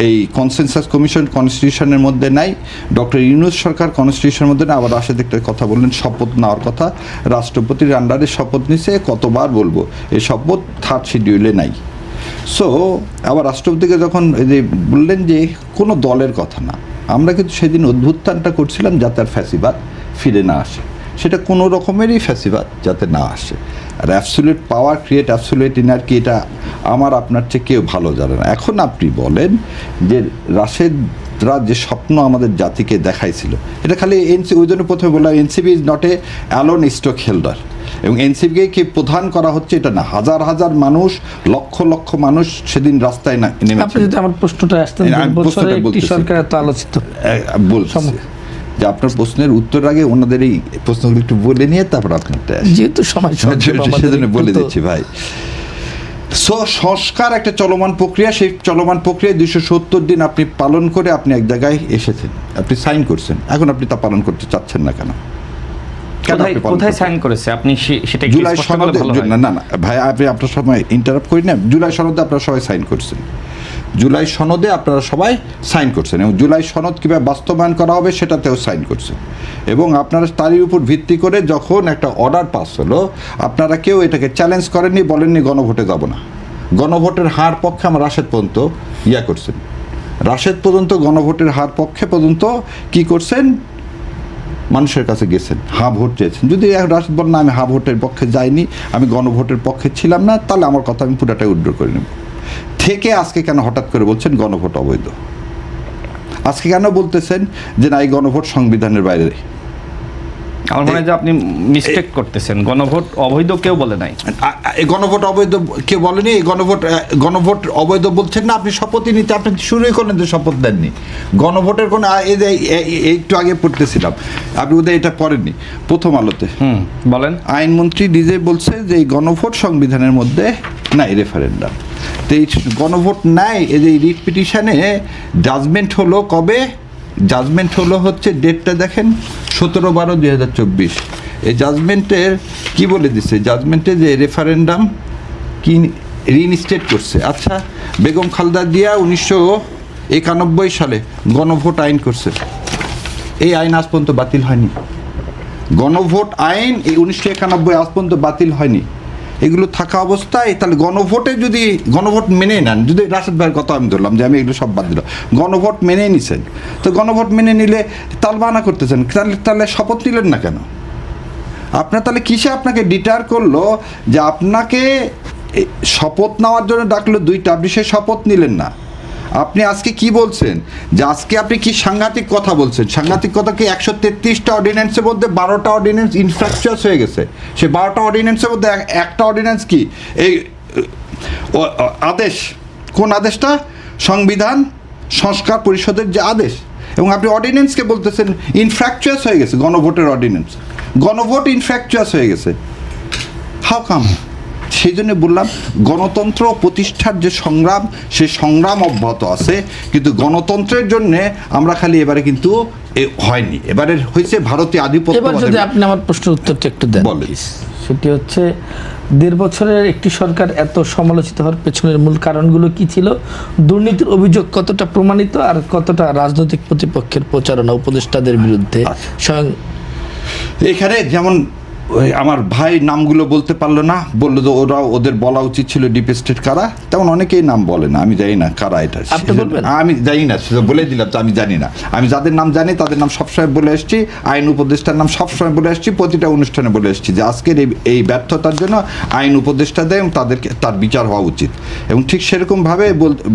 এই কনসেনসাস কমিশন কনস্টিটিউশনের মধ্যে নাই, ডক্টর ইউনূস সরকার কনস্টিটিউশনের মধ্যে নাই। আবার রাশেদ একটা কথা বললেন, শপথ নেওয়ার কথা, রাষ্ট্রপতির আন্ডারে শপথ নিছে, কতবার বলবো, এই শপথ 3rd শিডিউলে নাই। সো আবার রাষ্ট্রপতিকে যখন বললেন যে কোনো দলের কথা না, আমরা কিন্তু সেদিন অভ্যুত্থানটা করছিলাম যাতে আর ফ্যাসিবাদ ফিরে না আসে, সেটা কোনো রকমেরই ফ্যাসিবাদ যাতে না আসে। আর অ্যাবসোলিউট পাওয়ার ক্রিয়েট অ্যাবসোলিউট ইনার্কি, এটা আমার আপনার চেয়ে কেউ ভালো জানে না। এখন আপনি বলেন যে রাশেদরা যে স্বপ্ন আমাদের জাতিকে দেখাইছিল, এটা খালি ওই জন্য প্রথমে বললাম NCP is not a alone stock holder, এবং এনসিপিকে কি প্রধান করা হচ্ছে এটা না, হাজার হাজার মানুষ, লক্ষ লক্ষ মানুষ সেদিন রাস্তায় নেমেছে। আপনি যদি আমার প্রশ্নটা আসতেন, সরকার এত আলোচিত বলছি যে আপনার প্রশ্নের উত্তর আগে ওনাদের এই প্রশ্নগুলো একটু বলে নিয়ে তারপর আপনারটা আসি। যেহেতু সময় সংক্ষেপ আমাদের সেজন্য একটু বলে তো- দিচ্ছি ভাই। সংস্কার একটা চলমান প্রক্রিয়া, সেই চলমান প্রক্রিয়ায় 270 দিন আপনি পালন করে আপনি এক জায়গায় এসেছেন, আপনি সাইন করছেন, এখন আপনি তা পালন করতে চাচ্ছেন না কেন? কেন কোথায় আপনি পালন কোথায় করতে- সাইন করেছে আপনি সেটা একটু জুলাই স্পষ্ট করলে সনদে, ভালো হয়। না না ভাই, আপনি আপনার সময় ইন্টারাপ্ট করি না, জুলাই সনদে আপনারা সবাই সাইন করছেন, জুলাই সনদে আপনারা সবাই সাইন করছেন, এবং জুলাই সনদ কীভাবে বাস্তবায়ন করা হবে সেটাতেও সাইন করছেন, এবং আপনারা তারই উপর ভিত্তি করে যখন একটা অর্ডার পাস হলো, আপনারা কেউ এটাকে চ্যালেঞ্জ করেননি, বলেননি গণভোটে যাব না। গণভোটের হার পক্ষে আমার রাশেদ পর্যন্ত করছেন, রাশেদ পর্যন্ত গণভোটের হার পক্ষে পর্যন্ত কি করছেন, মানুষের কাছে গেছেন, হ্যাঁ ভোট চেয়েছেন। যদি রাশেদ বলেন না আমি হ্যাঁ ভোটের পক্ষে যাইনি, আমি গণভোটের পক্ষে ছিলাম না, তাহলে আমার কথা আমি পুরাটাই উইথড্র করে নেব। থেকে আজকে কেন হঠাৎ করে বলছেন গণভোট অবৈধ? আজকে কেন বলতেছেন যে না এই গণভোট সংবিধানের বাইরে? আমার মনে হয় যে আপনি মিস্টেক করতেছেন, গণভোট অবৈধ কেউ বলে নাই। এই গণভোট অবৈধ কে বলেনি? এই গণভোট অবৈধ বলছেন না, আপনি শপথই নিতে আপনি শুরুই করলেন যে শপথ দেননি। গণভোটের কোনো এই যে একটু আগে পড়তেছিলাম, আপনি বোধহয় এটা পড়েননি প্রথম আলোতে। বলেন। আইনমন্ত্রী নিজে বলছে যে এই গণভোট সংবিধানের মধ্যে নাই, রেফারেন্ডাম। তো এই গণভোট নাই, এই যে রিট পিটিশনে জাজমেন্ট হলো কবে? জাজমেন্ট হলো হচ্ছে ডেটটা দেখেন, 17/12/2024। এই জাজমেন্টের কি বলে দিছে? জাজমেন্টে যে রেফারেন্ডাম কি রিইনস্টেট করছে। আচ্ছা, বেগম খালেদা জিয়া 1991 সালে গণভোট আইন করছে, এই আইন আজ পর্যন্ত বাতিল হয়নি। গণভোট আইন এই 1991 আজ পর্যন্ত বাতিল হয়নি। এগুলো থাকা অবস্থায় তাহলে গণভোটে যদি গণভোট মেনে নেন, যদি রাশেদ ভাইয়ের কথা আমি ধরলাম যে আমি এগুলো সব বাদ দিলাম, গণভোট মেনে নিছেন, তো গণভোট মেনে নিলে তালবাহানা করতেছেন, তাহলে শপথ নিলেন না কেন? আপনার তাহলে কিসে আপনাকে ডিটার করলো যে আপনাকে শপথ নেওয়ার জন্য ডাকলো দুইটা, আপনি সে শপথ নিলেন না। আপনি আজকে কি বলছেন যে আজকে আপনি কি সাংঘাতিক কথা বলছেন? সাংঘাতিক কথা কি? 133টা অর্ডিন্যান্সের মধ্যে 12টা অর্ডিন্যান্স ইনফ্রাকচার্স হয়ে গেছে। সে 12টা অর্ডিন্যান্সের মধ্যে একটা অর্ডিন্যান্স কি? এই আদেশ, কোন আদেশটা? সংবিধান সংস্কার পরিষদের যে আদেশ, এবং আপনি অর্ডিন্যান্সকে বলতেছেন ইনফ্রাকচার্স হয়ে গেছে। গণভোটের অর্ডিন্যান্স, গণভোট ইনফ্রাকচার্স হয়ে গেছে। How come? সেই জন্য বললাম গণতন্ত্র প্রতিষ্ঠার যে সংগ্রাম, সেই সংগ্রাম অব্যাহত আছে, কিন্তু গণতন্ত্রের জন্য আমরা খালি এবারে কিন্তু হয়নি, এবারে হয়েছে ভারতীয় আধিপত্য। এবার যদি আপনি আমার প্রশ্নের উত্তরটা একটু দেন বলেন। please। সেটি হচ্ছে 1.5 বছরের একটি সরকার এত সমালোচিত হওয়ার পেছনের মূল কারণগুলো কি ছিল? দুর্নীতির অভিযোগ কতটা প্রমাণিত, আর কতটা রাজনৈতিক প্রতিপক্ষের প্রচারণা উপদেষ্টাদের বিরুদ্ধে? স্বয়ং এখানে যেমন আমার ভাই নামগুলো বলতে পারলো না, বললো যে ওদের বলা উচিত ছিল ডিপ স্টেট কারা, তেমন অনেকেই নাম বলে না, আমি জানি না কারা এটা। আপনি বলবেন? আমি জানি না, সেটা বলে দিলাম তো, আমি জানি না। আমি যাদের নাম জানি তাদের নাম সবসময় বলে এসেছি, আইন উপদেষ্টার নাম সবসময় বলে এসেছি, প্রতিটা অনুষ্ঠানে বলে এসেছি যে আজকের এই ব্যর্থতার জন্য আইন উপদেষ্টা দেয় এবং তাদেরকে তার বিচার হওয়া উচিত, এবং ঠিক সেরকমভাবে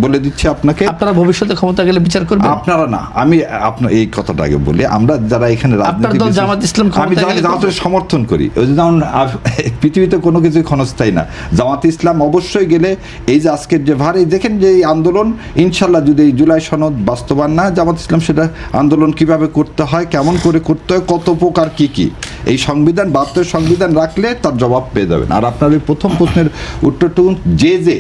বলে দিচ্ছি আপনাকে। আপনারা ভবিষ্যতে ক্ষমতা গেলে বিচার করবেন? আপনারা না, আমি আপনার এই কথাটা আগে বলি, আমরা যারা এখানে রাজনীতি, দল জামাত ইসলাম আমি ক্ষমতায় গেলে জামাতের সমর্থন করি। ওই যে যেমন পৃথিবীতে কোনো কিছুই ক্ষণস্থায়ী না, জামাত ইসলাম অবশ্যই গেলে এই যে আজকের যে ভার, এই দেখেন যে এই আন্দোলন, ইনশাল্লাহ যদি এই জুলাই সনদ বাস্তবায়ন না, জামাত ইসলাম সেটা আন্দোলন কিভাবে করতে হয়, কেমন করে করতে হয়, কত প্রকার কি কি, এই সংবিধান 72 সংবিধান রাখলে তার জবাব পেয়ে যাবেন। আর আপনার ওই প্রথম প্রশ্নের উত্তরটুকু যে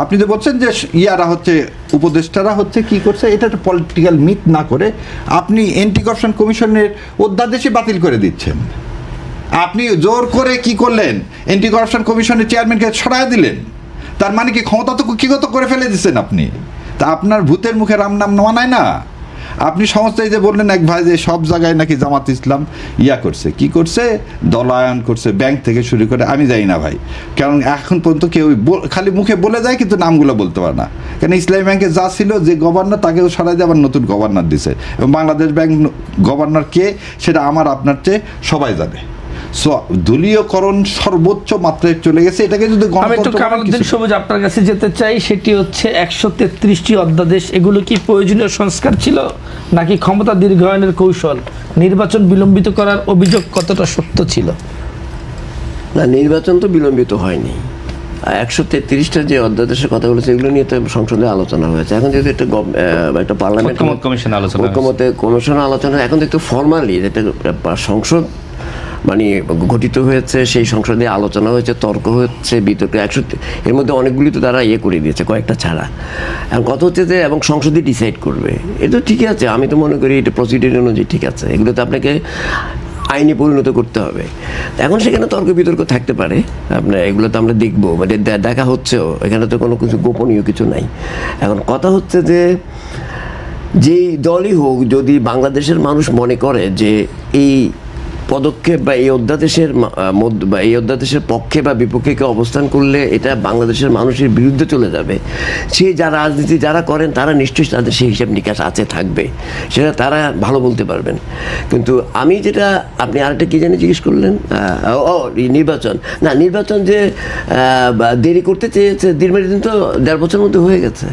আপনি তো বলছেন যে ইয়ারা হচ্ছে উপদেষ্টারা হচ্ছে কি করছে, এটা একটা পলিটিক্যাল মিথ না করে আপনি অ্যান্টি কারাপশন কমিশনের অধ্যাদেশই বাতিল করে দিচ্ছেন। আপনি জোর করে কি করলেন? অ্যান্টি কারাপশন কমিশনের চেয়ারম্যানকে সরায় দিলেন। তার মানে কি ক্ষমতা তো কুক্ষিগত করে ফেলে দিচ্ছেন আপনি। তা আপনার ভূতের মুখে রাম নাম মানায় না। আপনি সমস্ত এই যে বললেন এক ভাই যে সব জায়গায় নাকি জামাত ইসলাম করছে, কি করছে, দলায়ন করছে, ব্যাংক থেকে শুরু করে, আমি জানি না ভাই, কারণ এখন পর্যন্ত কেউ খালি মুখে বলে যায় কিন্তু নামগুলো বলতে পারে না। কারণ ইসলামী ব্যাংকে যা ছিল, যে গভর্নর তাকেও সরাই দিয়ে আবার নতুন গভর্নর দিছে, এবং বাংলাদেশ ব্যাংক গভর্নর কে সেটা আমার আপনার চেয়ে সবাই জানে। দলীয়করণ সর্বোচ্চ মাত্রায় চলে গেছে, এটাকে যদি আমি একটু কামালউদ্দিন সবুজ আপনার কাছে যেতে চাই। সেটি হচ্ছে 133টি অধ্যাদেশ, এগুলো কি প্রয়োজনীয় সংস্কার ছিল নাকি ক্ষমতা দীর্ঘায়নের কৌশল? নির্বাচন বিলম্বিত করার অভিযোগ কতটা সত্য ছিল? না, নির্বাচন তো বিলম্বিত হয়নি, 133টা যে অধ্যাদেশের কথা বলেছে এগুলো নিয়ে তো সংসদে আলোচনা হয়েছে। এখন যেহেতু একটা পার্লামেন্ট ঐক্যমত কমিশন আলোচনা হয়েছে। ঐক্যমতে কমিশন আলোচনা, এখন তো একটু ফর্মালি যেটা সংসদ মানে গঠিত হয়েছে, সেই সংসদে আলোচনা হয়েছে, তর্ক হচ্ছে, বিতর্ক এর মধ্যে অনেকগুলি তো তারা করে দিয়েছে, কয়েকটা ছাড়া। এখন কথা হচ্ছে যে এবং সংসদে ডিসাইড করবে, এটা ঠিকই আছে, আমি তো মনে করি এটা প্রসিডিউর অনুযায়ী ঠিক আছে। এগুলো তো আপনাকে আইনি পরিণত করতে হবে। এখন সেখানে তর্ক বিতর্ক থাকতে পারে, আপনার এগুলো তো আমরা দেখবো, মানে দেখা হচ্ছেও, এখানে তো কোনো কিছু গোপনীয় কিছু নাই। এখন কথা হচ্ছে যে যেই দলই হোক, যদি বাংলাদেশের মানুষ মনে করে যে এই পদক্ষেপ বা এই অধ্যাদেশের বা এই অধ্যাদেশের পক্ষে বা বিপক্ষে কেউ অবস্থান করলে এটা বাংলাদেশের মানুষের বিরুদ্ধে চলে যাবে, সেই যারা রাজনীতি যারা করেন তারা নিশ্চয়ই তাদের সেই হিসাব নিকাশ আছে, থাকবে, সেটা তারা ভালো বলতে পারবেন। কিন্তু আমি যেটা, আপনি আরেকটা কী জানি জিজ্ঞেস করলেন, নির্বাচন যে দেরি করতে চেয়েছে, দীর্ঘদিন তো 1.5 বছরের মধ্যে হয়ে গেছে।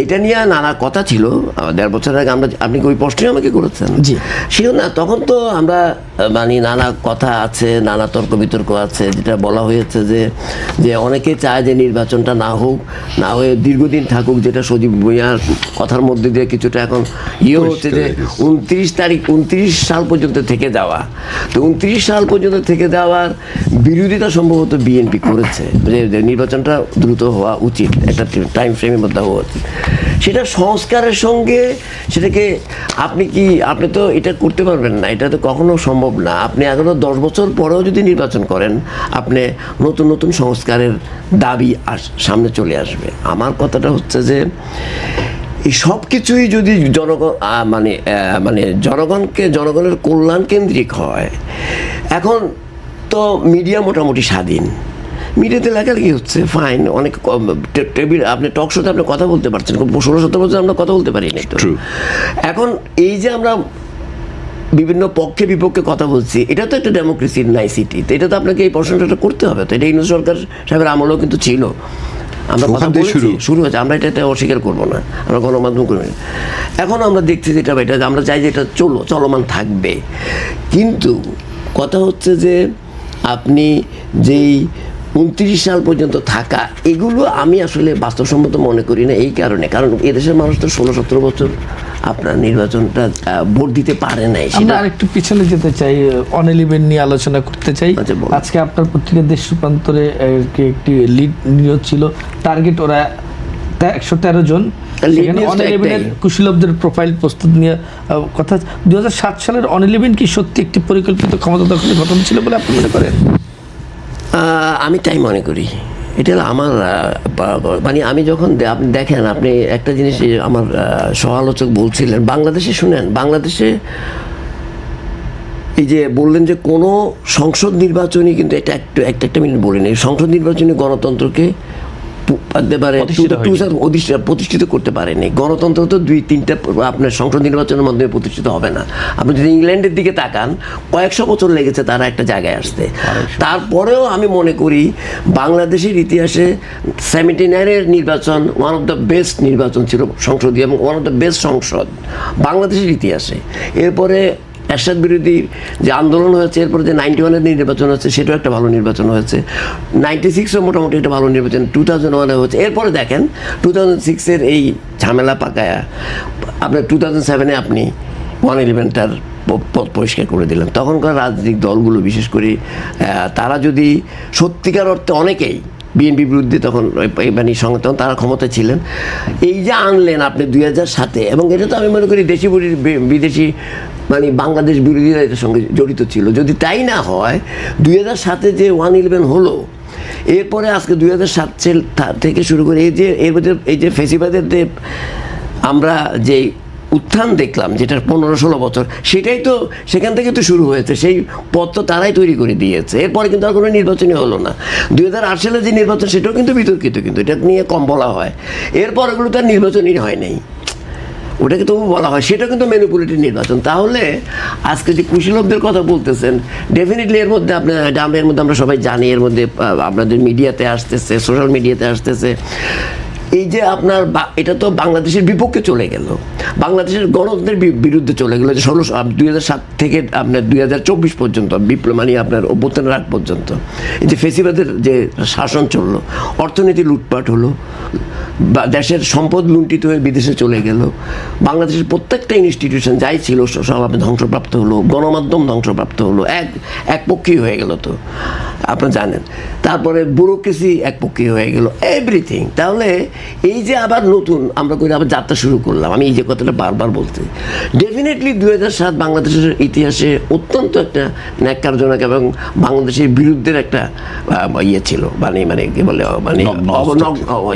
এটা নিয়ে নানা কথা ছিল 1.5 বছর আগে, আপনি ওই প্রশ্নই আমাকে করেছেন, জি ছিল না? তখন তো আমরা মানে নানা কথা আছে, নানা তর্ক বিতর্ক আছে, যেটা বলা হয়েছে যে অনেকে চায় যে নির্বাচনটা না হোক, না হয়ে দীর্ঘদিন থাকুক, যেটা সজীব ভুঁইয়ার কথার মধ্যে দিয়ে কিছুটা এখন হচ্ছে যে 29 সাল পর্যন্ত থেকে যাওয়া। তো 29 সাল পর্যন্ত থেকে যাওয়ার বিরোধিতা সম্ভবত বিএনপি করেছে, যে নির্বাচনটা দ্রুত হওয়া উচিত, একটা টাইম ফ্রেমের মধ্যে হওয়া উচিত। সেটা সংস্কারের সঙ্গে সেটাকে আপনি তো এটা করতে পারবেন না, এটা তো কখনো সম্ভব না। আপনি এখনো 10 বছর পরেও যদি নির্বাচন করেন, আপনি নতুন নতুন সংস্কারের দাবি সামনে চলে আসবে। আমার কথাটা হচ্ছে যে এই সব কিছুই যদি জনগণের কল্যাণ কেন্দ্রিক হয়, এখন তো মিডিয়া মোটামুটি স্বাধীন, মিডিয়াতে লেখালেখি হচ্ছে, ফাইন, অনেক টেবিল, আপনি টক শোতে আপনি কথা বলতে পারছেন, 16-17 বছর আমরা কথা বলতে পারি না। এখন এই যে আমরা বিভিন্ন পক্ষে বিপক্ষে কথা বলছি, এটা তো একটা ডেমোক্রেসির নাইসিটি। তো এটা তো আপনাকে এই প্রশ্নটা করতে হবে। তো এটা ইউনূস সরকার সাহেবের আমলেও কিন্তু ছিল, আমরা কথা বলেছি, শুরু হয়েছে, আমরা এটা অস্বীকার করবো না, আমরা গণমাধ্যম করবো না। এখন আমরা দেখছি যেটা আমরা চাই যে এটা চলমান থাকবে। কিন্তু কথা হচ্ছে যে আপনি যেই 29 সাল পর্যন্ত থাকা, এগুলো আমি আসলে বাস্তবসম্মত মনে করি না। এই কারণ এদেশের মানুষ তো 16-17 বছর আপনার নির্বাচনটা ভোট দিতে পারে নাই। আমরা আরেকটু পিছনে যেতে চাই, অন-11 নিয়ে আলোচনা করতে চাই। আজকে আপনার পত্রিকা দেশ রূপান্তরে একটি লিড নিয়োগ ছিল, টার্গেট ওরা 113 জন, সেখানে অন-11 কুশীলবদের প্রোফাইল প্রস্তুত নিয়ে কথা। 2007 সালের অন-11 কি সত্যি একটি পরিকল্পিত ক্ষমতা দখলের ঘটনা ছিল বলে আপনি মনে করেন? আমি তাই মনে করি। এটা আমার মানে আমি যখন আপনি দেখেন, আপনি একটা জিনিস আমার সহ-আলোচক বলছিলেন, বাংলাদেশে শুনেন, বাংলাদেশে এই যে বললেন যে কোনো সংসদ নির্বাচনই কিন্তু একটা মিনিট বলেন, এই সংসদ নির্বাচনী গণতন্ত্রকে একেবারে প্রতিষ্ঠিত করতে পারেনি। গণতন্ত্র তো 2-3টা আপনার সংসদ নির্বাচনের মাধ্যমে প্রতিষ্ঠিত হবে না। আপনি যদি ইংল্যান্ডের দিকে তাকান, কয়েকশো বছর লেগেছে তারা একটা জায়গায় আসতে। তারপরেও আমি মনে করি বাংলাদেশের ইতিহাসে 79-এর নির্বাচন ওয়ান অফ দ্য বেস্ট নির্বাচন ছিল সংসদীয়, এবং ওয়ান অফ দ্য বেস্ট সংসদ বাংলাদেশের ইতিহাসে। এরপরে এরশাদ বিরোধী যে আন্দোলন হয়েছে, এরপরে যে 91-এর নির্বাচন হচ্ছে, সেটাও একটা ভালো নির্বাচন হয়েছে। 96-ও মোটামুটি একটা ভালো নির্বাচন, 2001-এ হচ্ছে। এরপরে দেখেন 2006-এর এই ঝামেলা পাকায়া আপনার 2007-এ আপনি 111টার পথ পরিষ্কার করে দিলেন। তখনকার রাজনৈতিক দলগুলো, বিশেষ করে তারা যদি সত্যিকার অর্থে অনেকেই বিএনপির বিরুদ্ধে তখন মানে সঙ্গে তখন তারা ক্ষমতায় ছিলেন, এই যে আনলেন আপনি 2007-এ, এবং এটা তো আমি মনে করি দেশি বিদেশি মানে বাংলাদেশ বিরোধীরা এটার সঙ্গে জড়িত ছিল। যদি তাই না হয়, 2007-এ যে 111 হলো, এরপরে আজকে 2007 থেকে শুরু করে এই যে ফেসিবাদের আমরা যে উত্থান দেখলাম, যেটা 15-16 বছর, সেটাই তো সেখান থেকে তো শুরু হয়েছে, সেই পথ তো তারাই তৈরি করে দিয়েছে। এরপরে কিন্তু আর কোনো নির্বাচনই হলো না। 2008 সালে যে নির্বাচন, সেটাও কিন্তু বিতর্কিত, কিন্তু এটা নিয়ে কম বলা হয়। এরপর এগুলো তো আর নির্বাচনই হয় নাই, ওটাকে তবু বলা হয়, সেটা কিন্তু ম্যানিপুলেটেড নির্বাচন। তাহলে আজকে যে কুশীলবদের কথা বলতেছেন, ডেফিনেটলি এর মধ্যে আমরা সবাই জানি, এর মধ্যে আপনাদের মিডিয়াতে আসতেছে, সোশ্যাল মিডিয়াতে আসতেছে, এই যে আপনার এটা তো বাংলাদেশের বিপক্ষে চলে গেল, বাংলাদেশের গণতন্ত্রের বিরুদ্ধে চলে গেল, যে 2007 থেকে আপনার 2024 পর্যন্ত বিপ্লব মানে আপনার অভ্যুত্থানের আগ পর্যন্ত এই যে ফেসিবাদের যে শাসন চললো, অর্থনীতি লুটপাট হলো, বা দেশের সম্পদ লুণ্ঠিত হয়ে বিদেশে চলে গেল, বাংলাদেশের প্রত্যেকটা ইনস্টিটিউশন যাই ছিল সব আপনি ধ্বংসপ্রাপ্ত হলো, গণমাধ্যম ধ্বংসপ্রাপ্ত হলো, একপক্ষীয় হয়ে গেল, তো আপনারা জানেন। তারপরে ব্যুরোক্রেসি একপক্ষীয় হয়ে গেল, এভরিথিং। তাহলে এই যে আবার নতুন আমরা করে আবার যাত্রা শুরু করলাম, আমি এই যে কথাটা বারবার বলতে, ডেফিনেটলি 2007 বাংলাদেশের ইতিহাসে অত্যন্ত একটা ন্যাক্কারজনক এবং বাংলাদেশের বিরুদ্ধের একটা ইয়ে ছিল, মানে কি বলে মানে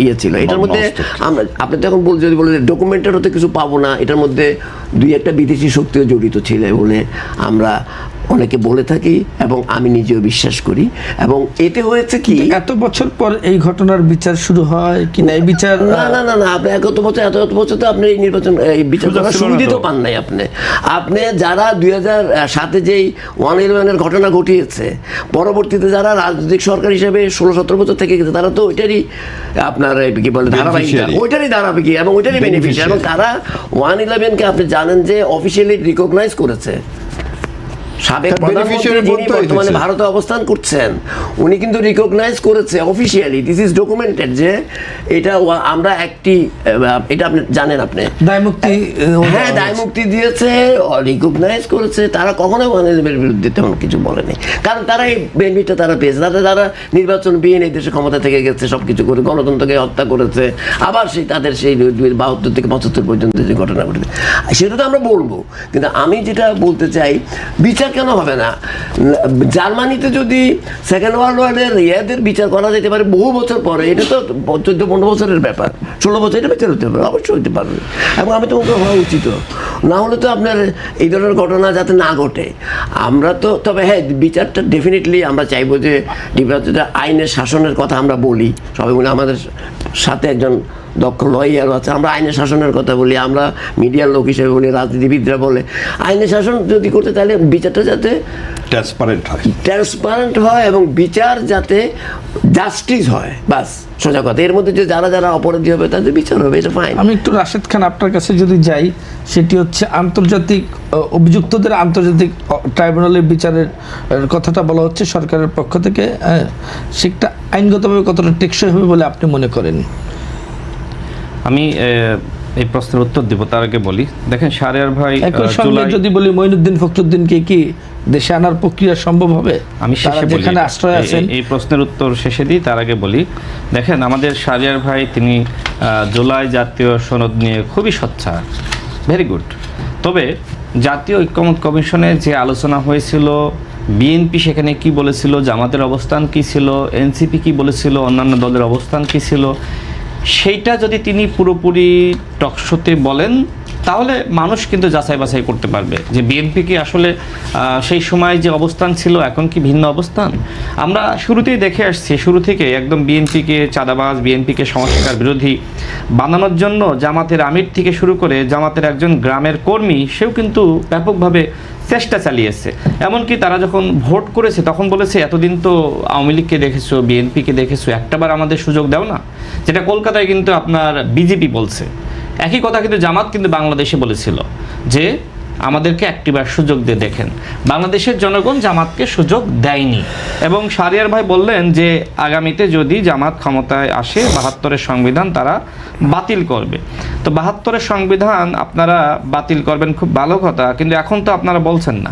ইয়ে ছিল। এটার মধ্যে আমরা আপনি তো এখন যদি বলে ডকুমেন্টের হতে কিছু পাবো না, এটার মধ্যে 2-1টা বিদেশি শক্তিও জড়িত ছিল বলে আমরা অনেকে বলে থাকি এবং আমি নিজেও বিশ্বাস করি। এবং এতে হয়েছে কি, এত বছর পর এই ঘটনার বিচার শুরু হয় কি না? এই বিচার না আপনি এত বছর তো আপনি এই নির্বাচন এই বিচার করার সুবিধা তো পান নাই। আপনি যারা 2007-এ যেই 111-এর ঘটনা ঘটিয়েছে, পরবর্তীতে যারা রাজনৈতিক সরকার হিসেবে 16-17 বছর থেকে গেছে, তারা তো ওইটারই আপনার কি বলে ধারাবাহিকতা, ওইটারই ধারাবাহিক এবং ওইটারই বেনিফিশিয়ারি। এবং তারা 111-কে আপনি জানেন যে অফিসিয়ালি রিকগনাইজ করেছে। সাবেক প্রধানমন্ত্রী যিনি বর্তমানে ভারতে অবস্থান করছেন, উনি কিন্তু রিকগনাইজ করেছে অফিসিয়ালি, দিস ইজ ডকুমেন্টেড, যে এটা আমরা একটি, এটা আপনি জানেন, আপনি দায়মুক্তি, হ্যাঁ দায়মুক্তি দিয়েছে, রিকগনাইজ করেছে। তারা কখনোই ওয়ানিলামের বিরুদ্ধে তেমন কিছু বলেনি, কারণ তারা এই বেনিফিটটা তারা পেয়েছে। তারা নির্বাচন বিহীন এই দেশে ক্ষমতা থেকে গেছে, সব কিছু করে গণতন্ত্রকে হত্যা করেছে, আবার তাদের সেই 72 থেকে 75 পর্যন্ত যে ঘটনা ঘটেছে সেটা তো আমরা বলবো। কিন্তু আমি যেটা বলতে চাই, বিচার কেন হবে না? জার্মানিতে যদি সেকেন্ড ওয়ার্ল্ড ওয়ারের ইয়াদের বিচার করা যেতে পারে বহু বছর পরে, এটা তো 14-15 বছরের ব্যাপার, 16 বছর এটা বিচার হতে পারে, অবশ্যই হতে পারবে। এবং আমি তো হওয়া উচিত, না হলে তো আপনার এই ধরনের ঘটনা যাতে না ঘটে আমরা তো, তবে হ্যাঁ বিচারটা ডেফিনেটলি আমরা চাইবো যে আইনের শাসনের কথা আমরা বলি, সবাই বলে আমাদের সাথে একজন দক্ষ লয়ারও আছে, আমরা আইনের শাসনের কথা বলি, আমরা মিডিয়ার লোক হিসেবে বলি, রাজনীতিবিদরা বলে আইনের শাসন যদি করতে, তাহলে বিচারটা যাতে ট্রান্সপারেন্ট হয় এবং বিচার যাতে জাস্টিস হয়, বাস সোজা কথা। এর মধ্যে যে যারা অপরাধী হবে তাদের বিচার হবে, এটা ফাইন। আমি একটু রাশেদ খান আপনার কাছে যদি যাই, সেটি হচ্ছে আন্তর্জাতিক অভিযুক্তদের আন্তর্জাতিক ট্রাইব্যুনালের বিচারের কথাটা বলা হচ্ছে সরকারের পক্ষ থেকে, সেটা আইনগতভাবে কতটা টেকসই হবে বলে আপনি মনে করেন? আমি এই প্রশ্নের উত্তর দিব, তার আগে বলি, দেখেন শাহরিয়ার ভাই যদি বলি মঈনুদ্দিন ফখরুদ্দিনকে কি দেশে আনার প্রক্রিয়া সম্ভব হবে? আমি শেষে বলি, যেখানে আশ্রয় আছেন এই প্রশ্নের উত্তর শেষে দিই, তার আগে বলি, দেখেন আমাদের শাহরিয়ার ভাই তিনি জুলাই জাতীয় সনদ নিয়ে খুবই সোচ্চার, ভেরি গুড। তবে জাতীয় ঐক্যমত কমিশনে যে আলোচনা হয়েছিল, বিএনপি সেখানে কি বলেছিল, জামাতের অবস্থান কি ছিল, এনসিপি কি বলেছিল, অন্যান্য দলের অবস্থান কি ছিল, সেইটা যদি তিনি পুরোপুরি টকশোতে বলেন, তাহলে মানুষ কিন্তু যাচাই বাছাই করতে পারবে যে বিএনপি কি আসলে সেই সময় যে অবস্থান ছিল এখন কি ভিন্ন অবস্থান। আমরা শুরুতেই দেখে আসছি, শুরু থেকে একদম বিএনপিকে চাঁদাবাজ, বিএনপিকে সংস্কার বিরোধী বানানোর জন্য জামাতের আমির থেকে শুরু করে জামাতের একজন গ্রামের কর্মী, সেও কিন্তু ব্যাপকভাবে চেষ্টা চালিয়েছে। এমনকি তারা যখন ভোট করেছে তখন বলেছে, এতদিন তো আওয়ামী লীগকে দেখেছো, বিএনপিকে দেখেছো, একটাবার আমাদের সুযোগ দাও না, যেটা কলকাতায় কিন্তু আপনার বিজেপি বলছে। একই কথা কিন্তু জামাত কিন্তু বাংলাদেশে বলেছিল যে আমাদেরকে একটিবার সুযোগ দিয়ে দেখেন। বাংলাদেশের জনগণ জামাতকে সুযোগ দেয়নি। এবং শাহরিয়ার ভাই বললেন যে আগামীতে যদি জামাত ক্ষমতায় আসে 72-এর সংবিধান তারা বাতিল করবে। তো 72-এর সংবিধান আপনারা বাতিল করবেন, খুব ভালো কথা, কিন্তু এখন তো আপনারা বলছেন না।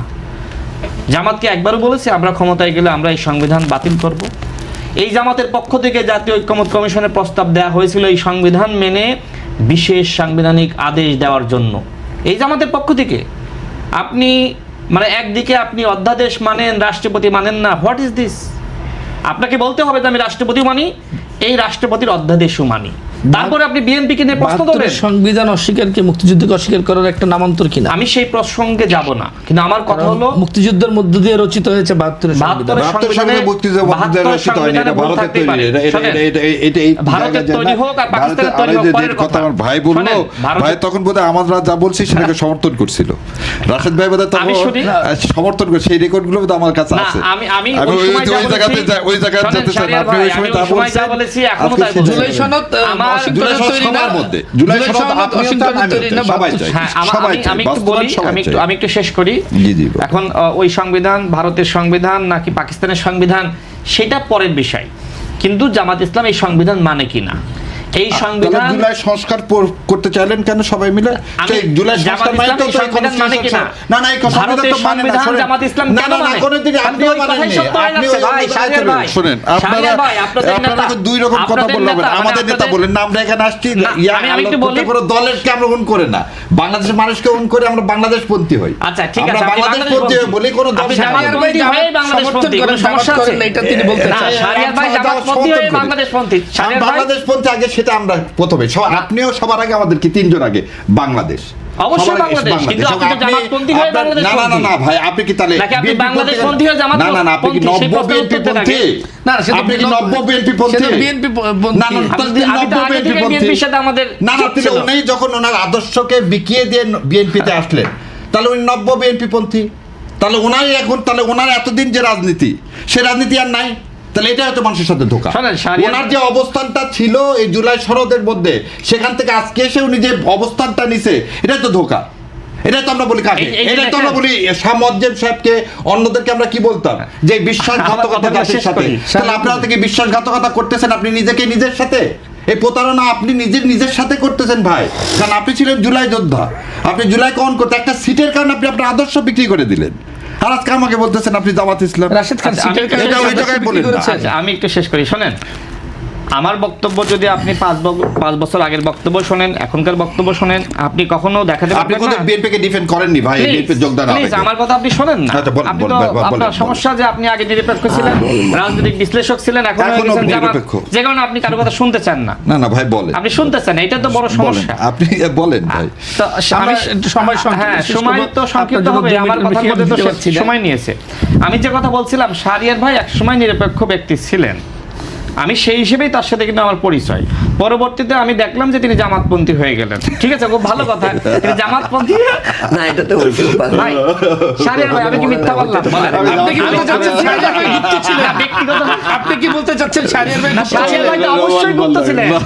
জামাতকে একবারও বলেছে আমরা ক্ষমতায় গেলে আমরা এই সংবিধান বাতিল করব? এই জামাতের পক্ষ থেকে জাতীয় ঐক্যমত কমিশনের প্রস্তাব দেওয়া হয়েছিল এই সংবিধান মেনে বিশেষ সাংবিধানিক আদেশ দেওয়ার জন্য, এই জামাতের পক্ষ থেকে। আপনি মানে একদিকে আপনি অধ্যাদেশ মানেন, রাষ্ট্রপতি মানেন না, হোয়াট ইজ দিস? আপনাকে বলতে হবে যে আমি রাষ্ট্রপতি মানি, এই রাষ্ট্রপতির অধ্যাদেশও মানি, তারপরে আপনি বিএনপিকে নিয়ে প্রশ্ন করবেন। সংবিধান অস্বীকারকে মুক্তিযুদ্ধকে অস্বীকার করার একটা নামান্তর কিনা? আমি সেই প্রসঙ্গে যাব না, কিন্তু আমার কথা হলো মুক্তিযুদ্ধের মধ্য দিয়ে রচিত হয়েছে 72-এর সংবিধান। ভারতের তৈরি হোক আর পাকিস্তানের তৈরি হোক পরের কথা। আমার ভাই বললো, ভাই তখন বোধহয় আমাদের যা বলছি সেটাকে সমর্থন করছিল, রাশেদ ভাই বোধহয় তখন সমর্থন করে, সেই রেকর্ড গুলো আমার কাছে আছে। আমি ওই জায়গাতে ওই জায়গায় যেতে চাই না, আপনি ওই সময় তা বলছেন। জুলাই সনদ জুলাই সনদ সবার মধ্যে, জুলাই সনদ আপনিও চান, আমিও চাই, সবাই চাই, হ্যাঁ, সবাই চাই, আমি একটু বলি, বাস্তবায়ন সবাই চাই। আমি একটু শেষ করি। জি, জি, বলুন। এখন ওই সংবিধান ভারতের সংবিধান নাকি পাকিস্তানের সংবিধান সেটা পরের বিষয়, কিন্তু জামাত ইসলাম এই সংবিধান মানে কিনা, এই সংবিধান তাহলে জুলাই সংস্কার করতে চাইলেন কেন সবাই মিলে? সেই জুলাই সংস্কার মানে তো এই সংবিধান মানে কিনা? না না, এই সংবিধান ভারতের তো মানে না। সংবিধান শোনেন, জামাত ইসলাম না কেন না না, মানে? কোনোদিন আপনিও ওই কথাই মানেননি, সত্য হয়ে আপনিও যাচ্ছে, ভাই, শাহরিয়ার ভাই। শোনেন, শাহরিয়ার ভাই, আপনাদের আপনারা নেতা, দুই রকম কথা আপনাদের বললেন। নেতা, আমাদের মানে নেতা আপনাদের- বলেন না, আমরা এখানে আসছি না, আমি একটু বলি। কোনো দলেরকে আমরা উন করে না, বাংলাদেশের মানুষকে উন করে আমরা বাংলাদেশপন্থী হই। আচ্ছা, ঠিক আমরা আছে, আপনি বাংলাদেশপন্থী হই বলি কোনো দল আপনি সামনে জামাত নেই। পন্থী হয়ে বাংলাদেশপন্থী, কোনো সমস্যা আছে? এটা তিনি বলতে না, চান। শাহরিয়ার ভাই জামাতপন্থী হয়ে বাংলাদেশপন্থী। শাহরিয়ার ভাই বাংলাদেশপন্থী আগে, সেটা আমরা প্রথমে আপনিও সবার আগে, আমাদেরকে তিনজন আগে বাংলাদেশ, অবশ্যই সবার আগে বাংলাদেশ, কিন্তু এবং আপনি তো জামাতপন্থী হয়ে আপনার- না না না বাংলাদেশপন্থী। না ভাই, আপনি কি তাহলে নাকি আপনি BNP বাংলাদেশপন্থী হয়ে জামাত না না না, আপনি কি পন্থী? সেই নব্য প্রশ্নের বিএনপি উত্তর দেন পন্থী? আগে। না, সে তো আপনি কি নব্য বিএনপি সে পন্থী? তো বিএনপি না না, তাহলে আমি তো নব্য আগে বিএনপি থেকে পন্থী। বিএনপির সাথে আমাদের না না, তিনি ছিল। উনি যখন ওনার আদর্শকে বিকিয়ে দিয়ে বিএনপিতে আসলেন, তাহলে উনি নব্য বিএনপি পন্থী। তাহলে ওনারই এখন, তাহলে ওনার এতদিন যে রাজনীতি, সে রাজনীতি আর নাই। তাহলে এটা হয়তো মানুষের সাথে ধোকা। শোনেন, শাহরিয়ার- ওনার যে অবস্থানটা ছিল এই জুলাই সনদের মধ্যে, সেখান থেকে আজকে এসে উনি যে অবস্থানটা নিছে, এটাই তো ধোকা। এটাই তো আমরা বলি কাকে? এই যে এটাই তো আমরা দেখেন- বলি শামদ্দেব সাহেবকে, অন্যদেরকে আমরা কি বলতাম, যে বিশ্বাসঘাতকতা কথাটা জাতির শেষ সাথে। করি। তাহলে আপনারা থেকে বিশ্বাসঘাতকতা করতেছেন আপনি নিজেকে নিজের সাথে। এই প্রতারণা আপনি নিজের সাথে করতেছেন ভাই, কারণ আপনি ছিলেন জুলাই যোদ্ধা। আপনি জুলাই কখন করতে, একটা সিটের কারণে আপনি আপনার আদর্শ বিক্রি করে দিলেন, আর আজকে আমাকে বলতেছেন আপনি জামাত ইসলাম। রাশেদ খান আচ্ছা, সিটের আমি- কাছে এটা ওই জায়গায় বলেন না। আচ্ছা, আমি একটু শেষ করি, শোনেন। আমার বক্তব্য যদি আপনি 5 বছর আগের বক্তব্য শোনেন, এখনকার বক্তব্য শোনেন, আপনি কখনো দেখাতে আপনি পারবেন কোথায় না। বিএনপিকে ডিফেন্ড করেননি ভাই, বিএনপি যোগদান প্লিজ আগে। আমার কথা আপনি শোনেন না। আচ্ছা, বলেন, আপনি তো বলেন, বলেন, আপনার বলেন। সমস্যা যে আপনি আগে নিরপেক্ষ ছিলেন, রাজনৈতিক বিশ্লেষক ছিলেন, এখন হয়ে এখনো গেছেন জামাত, নিরপেক্ষ। যে কারণে আপনি কারো কথা শুনতে চান না। না না ভাই, বলেন, আপনি শুনতে চান, এটা তো বড় বলেন, সমস্যা। আপনি বলেন ভাই। তো আমরা আমি একটু সময় সংক্ষিপ্ত হ্যাঁ, শেষ সময় করবো। তো সংক্ষিপ্ত আপনার জন্য হবে, 2 আমার মিনিটের কথার বেশি মধ্যে তো দিতে পারছি না। সময় নিয়েছে। আমি যে কথা বলছিলাম, শাহরিয়ার ভাই এক সময় নিরপেক্ষ ব্যক্তি ছিলেন, আমি সেই হিসেবেই তার সাথে কিন্তু আমার পরিচয়। পরবর্তীতে আমি দেখলাম যে তিনি জামাতপন্থী হয়ে গেলেন। ঠিক আছে, খুব ভালো কথা, তিনি জামাতপন্থী। না, এটা তো হইতেও পারে। ভাই, শাহরিয়ার ভাই, আমি কি মিথ্যা বললাম? বলেন। আপনি কি বলতে চাচ্ছেন শাহরিয়ার ভাই গুপ্ত ছিলেন? না, ব্যক্তিগত আপনি কি বলতে চাচ্ছেন শাহরিয়ার ভাই গুপ্ত শাহরিয়ার ছিলেন? ভাই তো অবশ্যই গুপ্ত ছিলেন।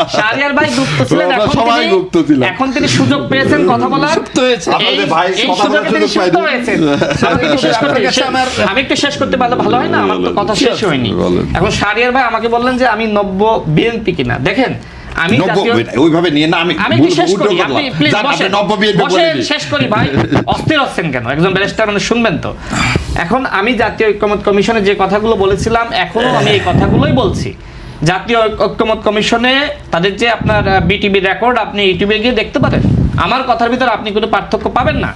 শাহরিয়ার ভাই গুপ্ত ছিলেন, আমরা এখন সবাই তিনি- গুপ্ত ছিলাম। এখন তিনি সুযোগ পেয়েছেন কথা বলার। সুপ্ত হয়েছে। আপনাদের ভাই এই কথা বলার সুযোগে তিনি সুযোগ সুপ্ত পাইনি। হয়েছেন। আমি একটু শেষ করতে- আপনার কাছে আমি একটু শেষ করতে পারলে ভালো হয় না? আমার তো কথা শেষ হয়নি। বলেন। এখন শাহরিয়ার ভাই আমাকে বললেন যে আমি নব্য বিএনপি কিনা। দেখেন, আমি নব্য জাতীয়- ওইভাবে নিয়ে না, আমি আমি একটু শেষ উল্টো করি, করলাম। আপনি প্লিজ যান, আপনি বসেন, নব্য বিএনপি বলে বসেন, দিন। শেষ করি ভাই। অস্থির হচ্ছেন কেন? একজন ব্যারিস্টার মানে শুনবেন তো। এখন আমি জাতীয় ঐক্যমত কমিশনে যে কথাগুলো বলেছিলাম, এখনো আমি এই কথাগুলোই বলছি। জাতীয় ঐক্যমত কমিশনে তাদের যে আপনার বিটিভি রেকর্ড, আপনি ইউটিউবে গিয়ে দেখতে পারেন। আমার কথার ভিতরে আপনি কোনো পার্থক্য পাবেন না।